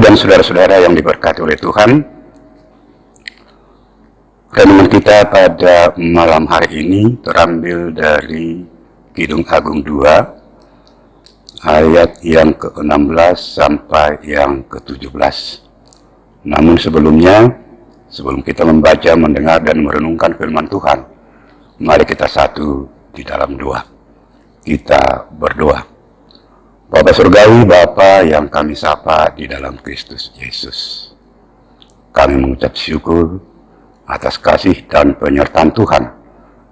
dan saudara-saudara yang diberkati oleh Tuhan, renungan kita pada malam hari ini terambil dari Kidung Agung 2, ayat yang ke-16 sampai yang ke-17. Namun sebelum kita membaca, mendengar, dan merenungkan firman Tuhan, mari kita satu di dalam doa. Kita berdoa. Bapa Surgawi, Bapa yang kami sapa di dalam Kristus Yesus, kami mengucap syukur atas kasih dan penyertaan Tuhan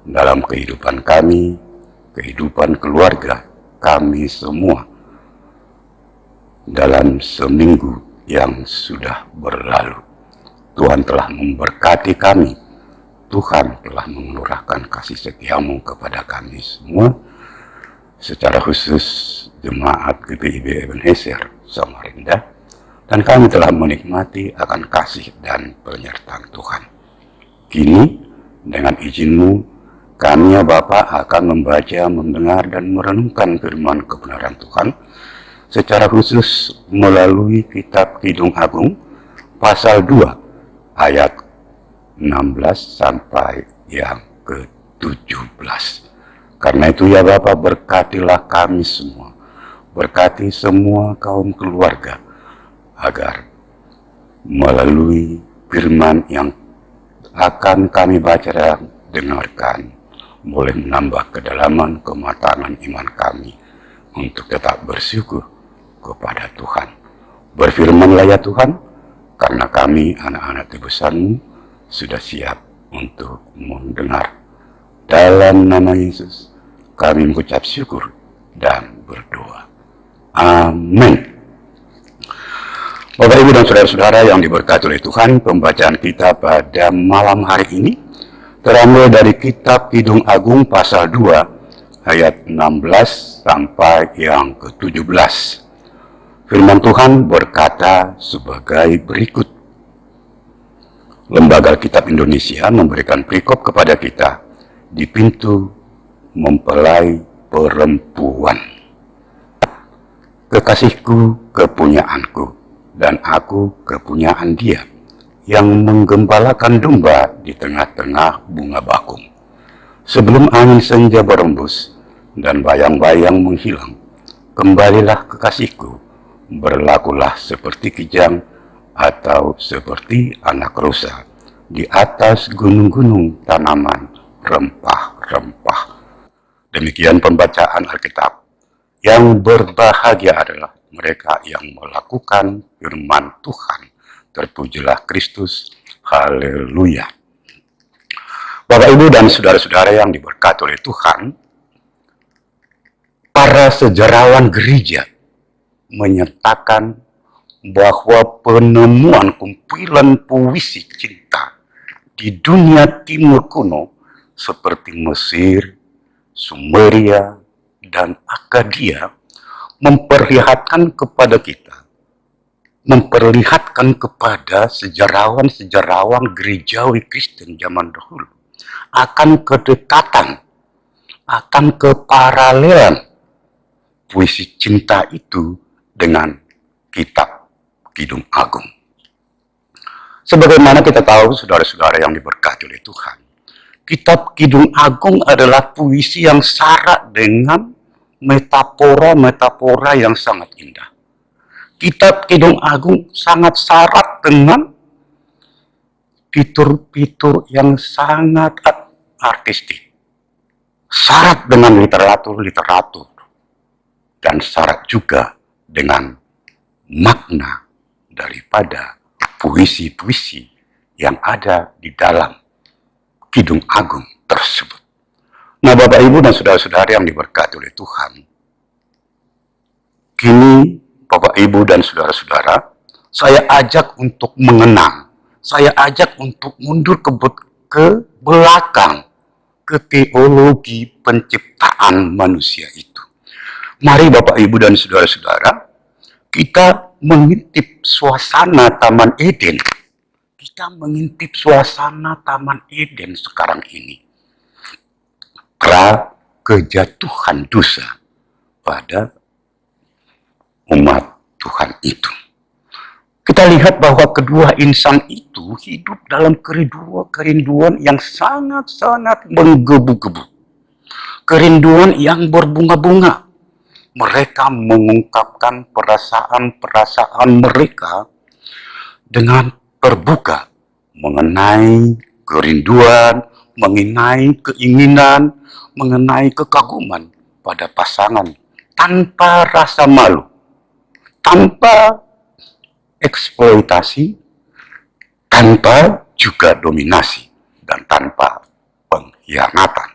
dalam kehidupan kami, kehidupan keluarga kami semua dalam seminggu yang sudah berlalu. Tuhan telah memberkati kami, Tuhan telah mengelurahkan kasih setia-Mu kepada kami semua, secara khusus Jemaat GPIB Ebenezer Samarinda, dan kami telah menikmati akan kasih dan penyertaan Tuhan. Kini dengan izin-Mu, kami ya Bapa akan membaca, mendengar, dan merenungkan firman kebenaran Tuhan, secara khusus melalui kitab Kidung Agung pasal 2 ayat 16 sampai yang ke-17. Karena itu ya Bapa, berkatilah kami semua, berkati semua kaum keluarga, agar melalui firman yang akan kami baca dan dengarkan, boleh menambah kedalaman kematangan iman kami untuk tetap bersyukur kepada Tuhan. Berfirmanlah ya Tuhan, karena kami anak-anak tebusan-Mu sudah siap untuk mendengar. Dalam nama Yesus kami mengucap syukur dan berdoa. Amin. Bapak, Ibu, dan saudara-saudara yang diberkati oleh Tuhan, pembacaan kita pada malam hari ini terambil dari kitab Kidung Agung pasal 2 ayat 16 sampai yang ke-17. Firman Tuhan berkata sebagai berikut. Lembaga Alkitab Indonesia memberikan perikop kepada kita di pintu mempelai perempuan. Kekasihku kepunyaanku, dan aku kepunyaan Dia, yang menggembalakan domba di tengah-tengah bunga bakung. Sebelum angin senja berembus dan bayang-bayang menghilang, kembalilah kekasihku, berlakulah seperti kijang atau seperti anak rusa di atas gunung-gunung tanaman rempah-rempah. Demikian pembacaan Alkitab. Yang berbahagia adalah mereka yang melakukan firman Tuhan. Terpujilah Kristus. Haleluya. Bapak, Ibu, dan saudara-saudara yang diberkati oleh Tuhan, para sejarawan gereja menyatakan bahwa penemuan kumpulan puisi cinta di dunia timur kuno seperti Mesir, Sumeria, dan Akkadia memperlihatkan kepada kita, memperlihatkan kepada sejarawan-sejarawan gerejawi Kristen zaman dahulu akan kedekatan, akan keparalelan puisi cinta itu dengan kitab Kidung Agung. Sebagaimana kita tahu, saudara-saudara yang diberkati oleh Tuhan, kitab Kidung Agung adalah puisi yang syarat dengan metafora-metafora yang sangat indah. Kitab Kidung Agung sangat syarat dengan fitur-fitur yang sangat artistik. Syarat dengan literatur, dan syarat juga dengan makna daripada puisi-puisi yang ada di dalam Kidung Agung tersebut. Nah, Bapak, Ibu, dan saudara-saudara yang diberkati oleh Tuhan, kini Bapak, Ibu, dan saudara-saudara, saya ajak untuk mengenang, saya ajak untuk mundur ke belakang, ke teologi penciptaan manusia itu. Mari Bapak, Ibu, dan saudara-saudara, kita mengintip suasana Taman Eden. Kita mengintip suasana Taman Eden sekarang ini. Pra kejatuhan dosa pada umat Tuhan itu. kita lihat bahwa kedua insan itu hidup dalam kerinduan yang sangat-sangat menggebu-gebu. Kerinduan yang berbunga-bunga. Mereka mengungkapkan perasaan-perasaan mereka dengan terbuka mengenai kerinduan, mengenai keinginan, mengenai kekaguman pada pasangan tanpa rasa malu, tanpa eksploitasi, tanpa juga dominasi, dan tanpa pengkhianatan.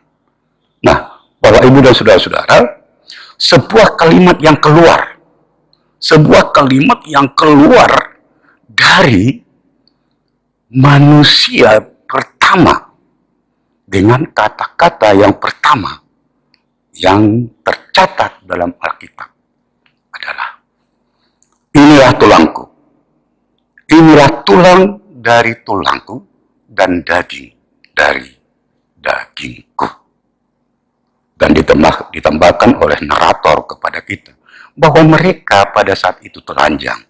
Nah, Bapak, Ibu, dan saudara-saudara, sebuah kalimat yang keluar dari manusia pertama dengan kata-kata yang pertama yang tercatat dalam Alkitab adalah, inilah tulangku, inilah tulang dari tulangku dan daging dari dagingku. Dan ditambahkan oleh narator kepada kita bahwa mereka pada saat itu telanjang,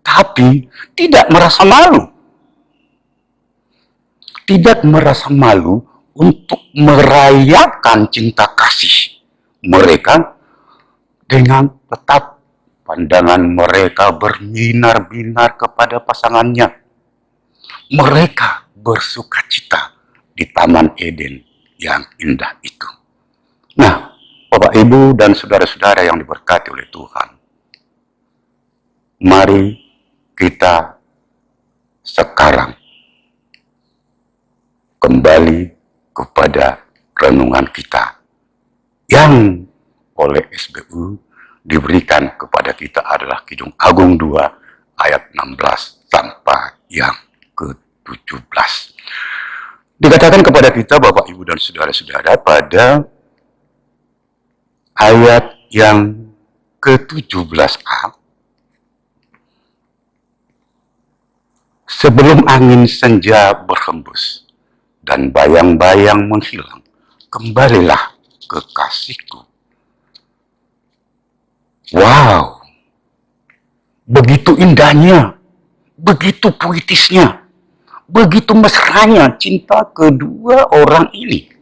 tapi tidak merasa malu. Tidak merasa malu untuk merayakan cinta kasih mereka dengan tetap pandangan mereka berbinar-binar kepada pasangannya. Mereka bersukacita di Taman Eden yang indah itu. Nah, Bapak, Ibu, dan saudara-saudara yang diberkati oleh Tuhan, mari kita sekarang kembali kepada renungan kita yang oleh SBU diberikan kepada kita adalah Kidung Agung 2 ayat 16 sampai yang ke-17. Dikatakan kepada kita, Bapak, Ibu, dan saudara-saudara, pada ayat yang ke-17a, sebelum angin senja berhembus dan bayang-bayang menghilang, kembalilah kekasihku. Wow, begitu indahnya, begitu puitisnya, begitu mesranya cinta kedua orang ini.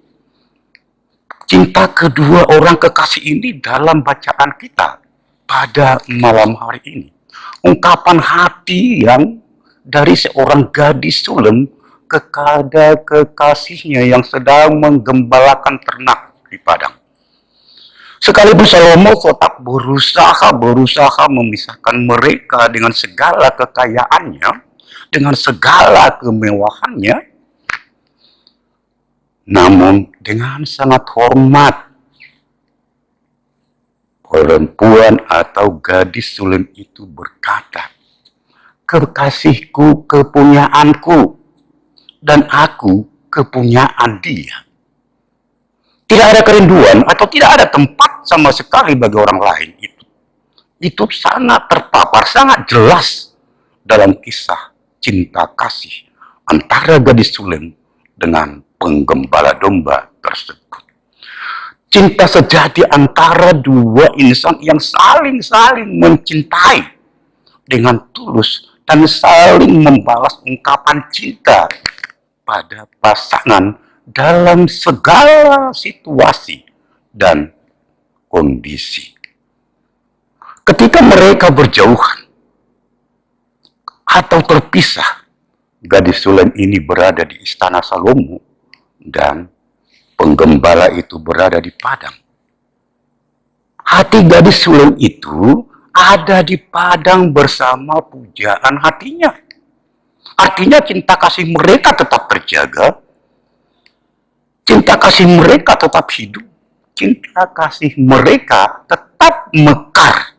Cinta kedua orang kekasih ini dalam bacaan kita pada malam hari ini. Ungkapan hati yang dari seorang gadis sulem kepada kekasihnya yang sedang menggembalakan ternak di padang. Sekalipun Salomo tetap berusaha memisahkan mereka dengan segala kekayaannya, dengan segala kemewahannya, namun dengan sangat hormat, perempuan atau gadis sulem itu berkata, kekasihku kepunyaanku, dan aku kepunyaan dia. Tidak ada kerinduan atau tidak ada tempat sama sekali bagi orang lain itu. Itu sangat terpapar, sangat jelas dalam kisah cinta kasih antara gadis sulem dengan penggembala domba tersebut. Cinta sejati antara dua insan yang saling mencintai dengan tulus dan saling membalas ungkapan cinta pada pasangan dalam segala situasi dan kondisi. Ketika mereka berjauhan atau terpisah, gadis sulem ini berada di istana Salomo dan penggembala itu berada di padang. Hati gadis sulem itu ada di padang bersama pujaan hatinya. Artinya cinta kasih mereka tetap terjaga, cinta kasih mereka tetap hidup, cinta kasih mereka tetap mekar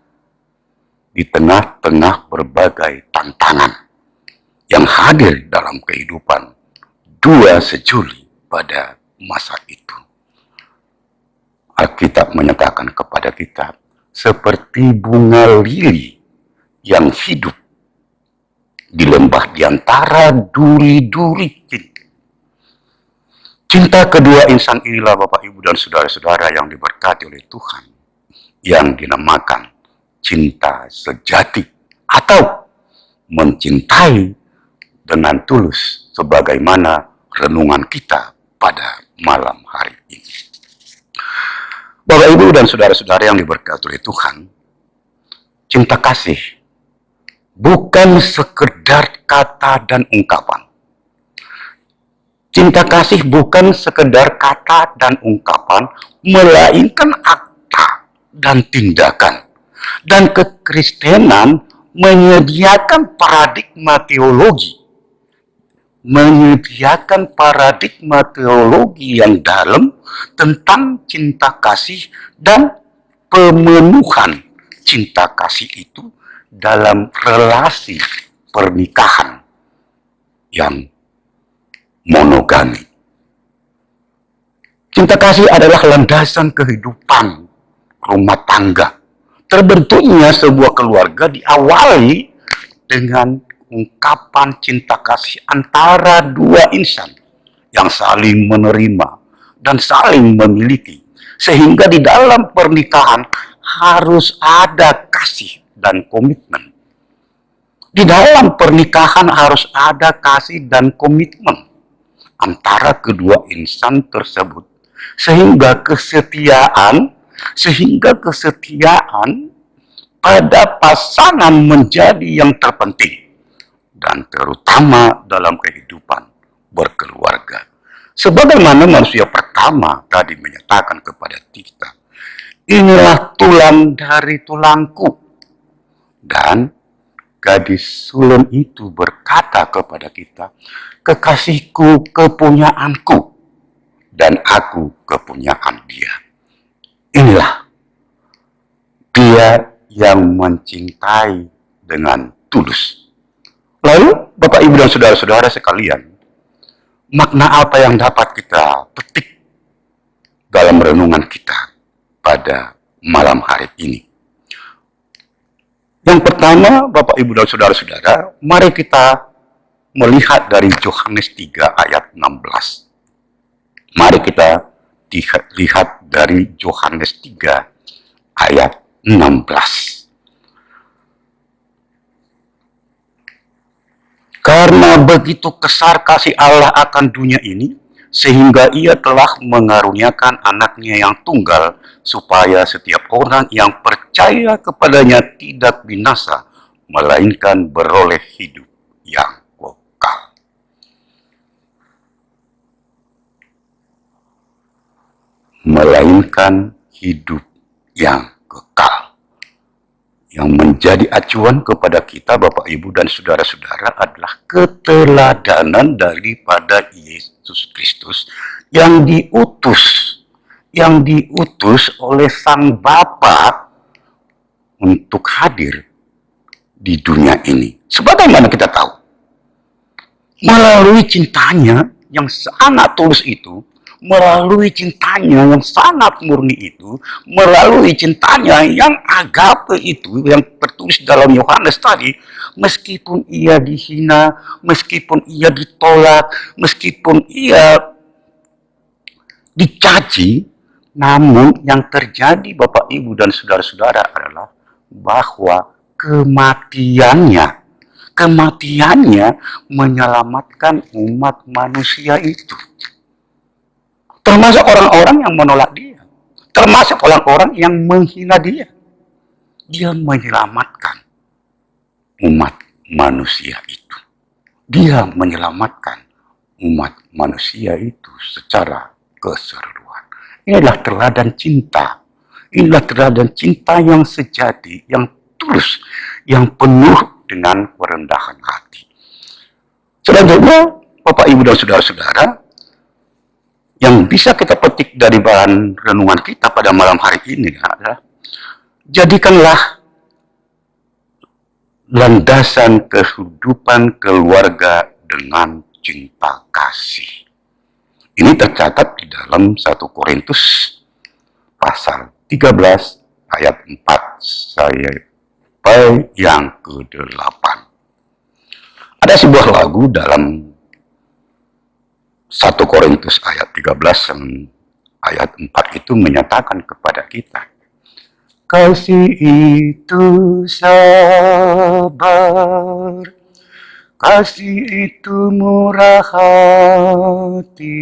di tengah-tengah berbagai tantangan yang hadir dalam kehidupan dua sejoli pada masa itu. Alkitab menyatakan kepada kita, seperti bunga lili yang hidup di lembah di antara duri-duri. Cinta kedua insan inilah, Bapak, Ibu, dan saudara-saudara yang diberkati oleh Tuhan, yang dinamakan cinta sejati atau mencintai dengan tulus sebagaimana renungan kita pada malam hari ini. Bapak, Ibu, dan saudara-saudara yang diberkati oleh Tuhan, cinta kasih bukan sekedar kata dan ungkapan. Cinta kasih bukan sekedar kata dan ungkapan, melainkan akta dan tindakan. Dan kekristenan menyediakan paradigma teologi yang dalam tentang cinta kasih dan pemenuhan cinta kasih itu dalam relasi pernikahan yang monogami. Cinta kasih adalah landasan kehidupan rumah tangga. Terbentuknya sebuah keluarga diawali dengan ungkapan cinta kasih antara dua insan yang saling menerima dan saling memiliki. Sehingga di dalam pernikahan harus ada kasih dan komitmen. Di dalam pernikahan harus ada kasih dan komitmen antara kedua insan tersebut, sehingga kesetiaan pada pasangan menjadi yang terpenting dan terutama dalam kehidupan berkeluarga. Sebagaimana manusia pertama tadi menyatakan kepada kita, inilah tulang dari tulangku, dan gadis sulung itu berkata kepada kita, kekasihku kepunyaanku, dan aku kepunyaan dia. Inilah dia yang mencintai dengan tulus. Lalu, Bapak, Ibu, dan saudara-saudara sekalian, makna apa yang dapat kita petik dalam renungan kita pada malam hari ini? Yang pertama, Bapak, Ibu, dan saudara-saudara, mari kita melihat dari Yohanes 3 ayat 16. Mari kita lihat dari Yohanes 3 ayat 16. Karena begitu besar kasih Allah akan dunia ini, sehingga ia telah mengaruniakan anaknya yang tunggal, supaya setiap orang yang percaya kepadanya tidak binasa, melainkan beroleh hidup yang kekal. Melainkan hidup yang kekal. Yang menjadi acuan kepada kita, Bapak, Ibu, dan saudara-saudara, adalah keteladanan daripada Yesus Kristus yang diutus oleh Sang Bapa untuk hadir di dunia ini. Sebagaimana kita tahu, melalui cintanya yang sangat tulus itu, melalui cintanya yang sangat murni itu, melalui cintanya yang agape itu, yang tertulis dalam Yohanes tadi, meskipun ia dihina, meskipun ia ditolak, meskipun ia dicaci, namun yang terjadi, Bapak, Ibu, dan saudara-saudara, adalah bahwa kematiannya menyelamatkan umat manusia itu. Termasuk orang-orang yang menolak dia. Termasuk orang-orang yang menghina dia. Dia menyelamatkan umat manusia itu. Dia menyelamatkan umat manusia itu secara keseluruhan. Inilah teladan cinta. Inilah teladan cinta yang sejati, yang tulus, yang penuh dengan kerendahan hati. Selanjutnya, Bapak, Ibu, dan saudara-saudara, yang bisa kita petik dari bahan renungan kita pada malam hari ini adalah, jadikanlah landasan kehidupan keluarga dengan cinta kasih. Ini tercatat di dalam 1 Korintus pasal 13 ayat 4 sampai yang ke-8. Ada sebuah lagu dalam 1 Korintus ayat 13 ayat 4 itu menyatakan kepada kita, Kasih itu sabar, kasih itu murah hati,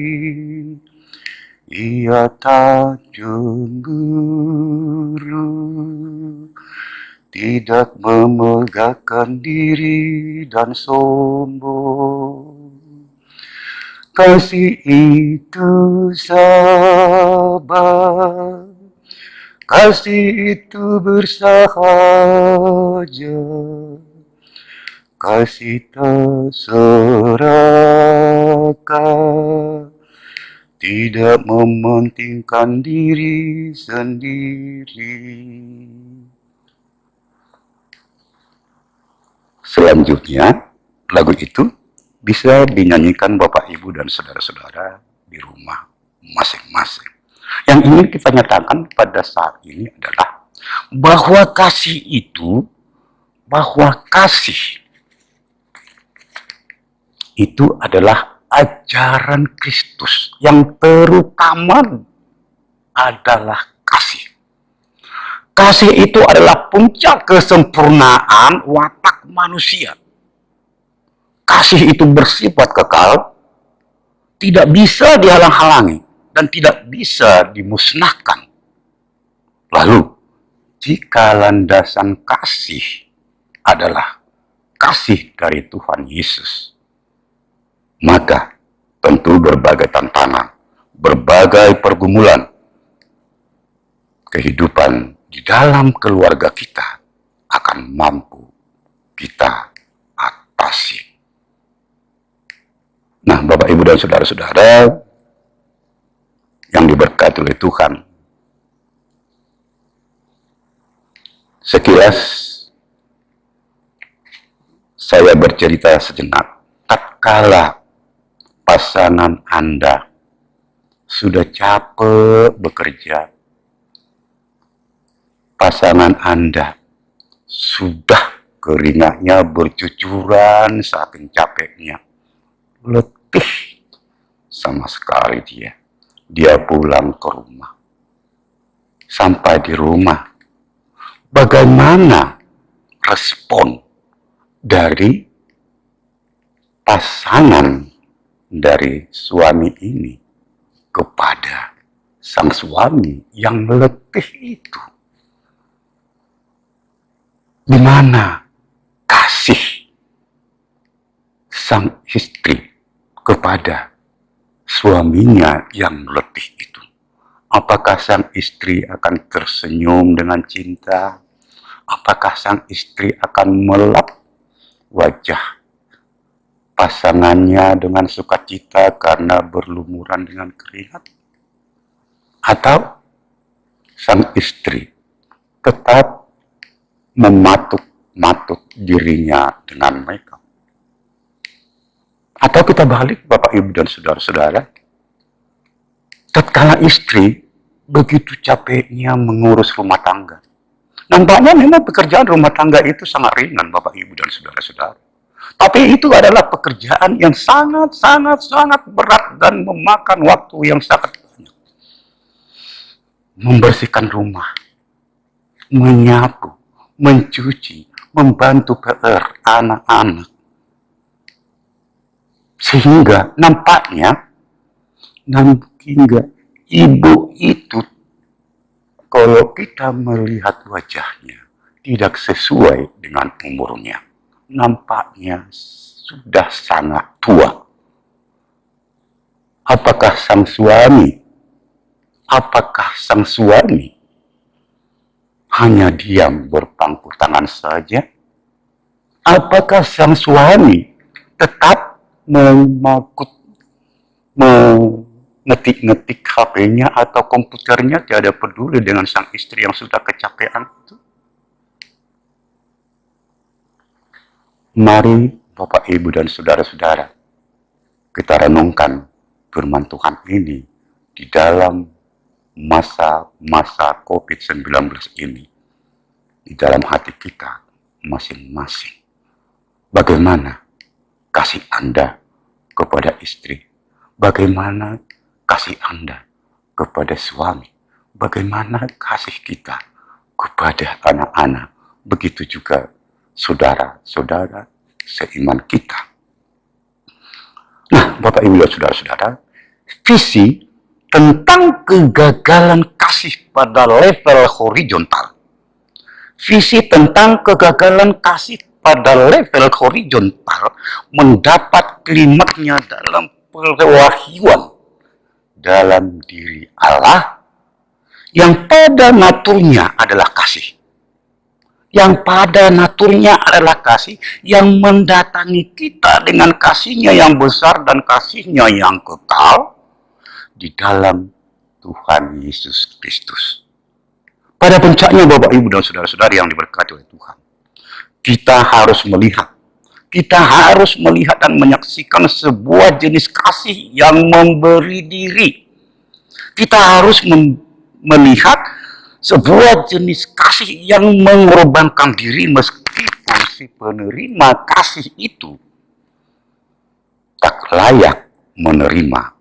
ia tak cemburu, tidak memegahkan diri dan sombong. Kasih itu sabar, kasih itu bersahaja, kasih tak serakah, tidak mementingkan diri sendiri. Selanjutnya, lagu itu bisa dinyanyikan Bapak, Ibu, dan saudara-saudara di rumah masing-masing. Yang ingin kita nyatakan pada saat ini adalah bahwa kasih itu adalah ajaran Kristus yang terutama adalah kasih. Kasih itu adalah puncak kesempurnaan watak manusia. Kasih itu bersifat kekal, tidak bisa dihalang-halangi, dan tidak bisa dimusnahkan. Lalu, jika landasan kasih adalah kasih dari Tuhan Yesus, maka tentu berbagai tantangan, berbagai pergumulan, kehidupan di dalam keluarga kita akan mampu kita atasi. Nah, Bapak, Ibu, dan saudara-saudara yang diberkati oleh Tuhan, sekilas saya bercerita sejenak. Tatkala pasangan Anda sudah capek bekerja, pasangan Anda sudah keringatnya bercucuran saking capeknya, letih sama sekali dia pulang ke rumah. Sampai di rumah, bagaimana respon dari pasangan dari suami ini kepada sang suami yang letih itu? Di mana kasih sang istri kepada suaminya yang letih itu? Apakah sang istri akan tersenyum dengan cinta? Apakah sang istri akan melap wajah pasangannya dengan sukacita karena berlumuran dengan keringat? Atau sang istri tetap mematuk-matuk dirinya dengan makeup? Atau kita balik, Bapak, Ibu, dan saudara-saudara, tatkala istri begitu capeknya mengurus rumah tangga, nampaknya memang pekerjaan rumah tangga itu sangat ringan, Bapak, Ibu, dan saudara-saudara. Tapi itu adalah pekerjaan yang sangat berat dan memakan waktu yang sangat banyak. Membersihkan rumah, menyapu, mencuci, membantu PR anak-anak. Sehingga nampaknya hingga ibu itu, kalau kita melihat wajahnya tidak sesuai dengan umurnya, nampaknya sudah sangat tua. Apakah sang suami hanya diam berpangku tangan saja? Apakah sang suami tetap mengetik-ngetik HP-nya atau komputernya, tidak peduli dengan sang istri yang sudah kecapean itu? Mari Bapak, Ibu, dan saudara-saudara, kita renungkan firman Tuhan ini di dalam masa-masa COVID-19 ini, di dalam hati kita masing-masing. Bagaimana kasih Anda kepada istri? Bagaimana kasih Anda kepada suami? Bagaimana kasih kita kepada anak-anak, begitu juga saudara-saudara seiman kita. Nah, Bapak Ibu dan saudara-saudara, visi tentang kegagalan kasih pada level horizontal. Visi tentang kegagalan kasih pada level horizontal mendapat klimaknya dalam perwahyuan dalam diri Allah yang pada naturnya adalah kasih. Yang pada naturnya adalah kasih, yang mendatangi kita dengan kasihnya yang besar dan kasihnya yang kekal di dalam Tuhan Yesus Kristus. Pada puncaknya Bapak Ibu dan saudara-saudari yang diberkati oleh Tuhan, kita harus melihat dan menyaksikan sebuah jenis kasih yang memberi diri. Kita harus melihat sebuah jenis kasih yang mengorbankan diri meskipun si penerima kasih itu tak layak menerima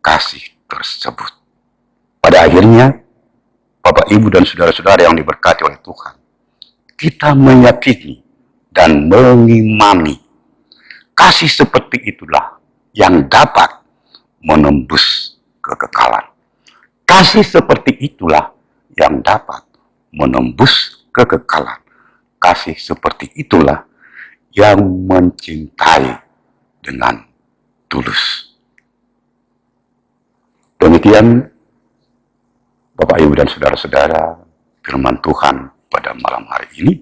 kasih tersebut. Pada akhirnya, Bapak, Ibu, dan saudara-saudara yang diberkati oleh Tuhan, kita meyakini dan mengimani kasih seperti itulah yang dapat menembus kekekalan. Kasih seperti itulah yang dapat menembus kekekalan. Kasih seperti itulah yang mencintai dengan tulus. Demikian Bapak, Ibu, dan saudara-saudara, firman Tuhan pada malam hari ini.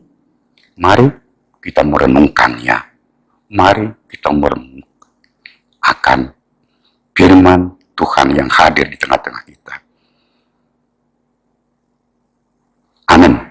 Mari kita merenungkannya. Mari kita merenungkan akan firman Tuhan yang hadir di tengah-tengah kita. Amin.